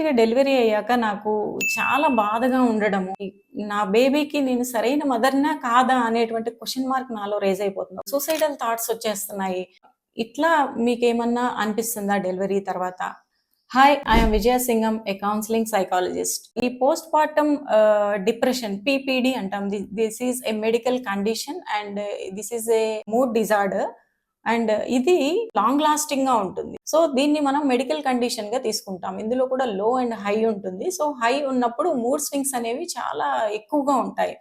రీసెంట్‌గా డెలివరీ అయ్యాక నాకు చాలా బాధగా ఉండడము, నా బేబీకి నేను సరైన మదర్‌నా? కాదా? అనేటువంటి క్వెషన్ మార్క్ నాలో రైజ్ అయిపోతుంది. సూసైడల్ థాట్స్ వచ్చేస్తున్నాయి. ఇట్లా మీకేమన్నా అనిపిస్తుందా డెలివరీ తర్వాత? Hi! I am Vijaya Singam, a counselling psychologist. ఈ పోస్ట్ పార్టమ్ డిప్రెషన్ పీపీడీ అంటాం. This is a medical condition and this is a mood disorder. And ఇది లాంగ్ లాస్టింగ్ గా ఉంటుంది. సో దీన్ని మనం మెడికల్ కండిషన్ గా తీసుకుంటాం. ఇందులో కూడా లో అండ్ హై ఉంటుంది. సో హై ఉన్నప్పుడు మూడ్ స్వింగ్స్ అనేవి చాలా ఎక్కువగా ఉంటాయి.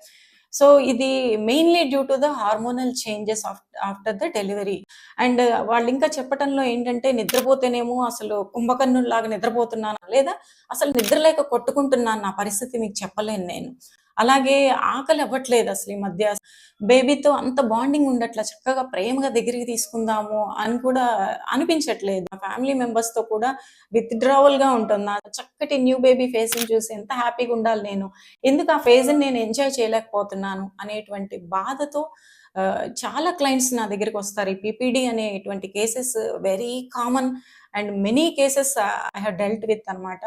సో ఇది mainly due to the hormonal changes after the delivery. And వాళ్ళు ఇంకా చెప్పటంలో ఏంటంటే, నిద్రపోతేనేమో అసలు కుంభకర్ణుల్లాగా నిద్రపోతున్నాను, లేదా అసలు నిద్రలేక కొట్టుకుంటున్నాను, నా పరిస్థితి మీకు చెప్పలేను నేను. అలాగే ఆకలి అవ్వట్లేదు అసలు ఈ మధ్య. బేబీతో అంత బాండింగ్ ఉండట్ల, చక్కగా ప్రేమగా దగ్గరికి తీసుకుందాము అని కూడా అనిపించట్లేదు. మా ఫ్యామిలీ మెంబర్స్ తో కూడా విత్‌డ్రావల్ గా ఉంటున్నా. చక్కటి న్యూ బేబీ ఫేస్ ని చూసి ఎంత హ్యాపీగా ఉండాలి నేను, ఎందుకు ఆ ఫేజ్ ని నేను ఎంజాయ్ చేయలేకపోతున్నాను అనేటువంటి బాధతో చాలా క్లయింట్స్ నా దగ్గరికి వస్తారు. ఈ పీపీడీ అనేటువంటి cases very common and many cases I have dealt with అన్నమాట.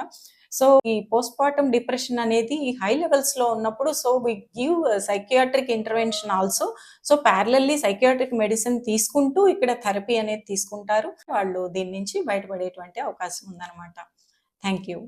సో ఈ పోస్ట్ పార్టమ్ డిప్రెషన్ అనేది హై లెవెల్స్ లో ఉన్నప్పుడు, so we give psychiatric intervention also. So parallelly psychiatric medicine తీసుకుంటూ ఇక్కడ థెరపీ అనేది తీసుకుంటారు. వాళ్ళు దీని నుంచి బయటపడేటువంటి అవకాశం ఉందన్నమాట. Thank you.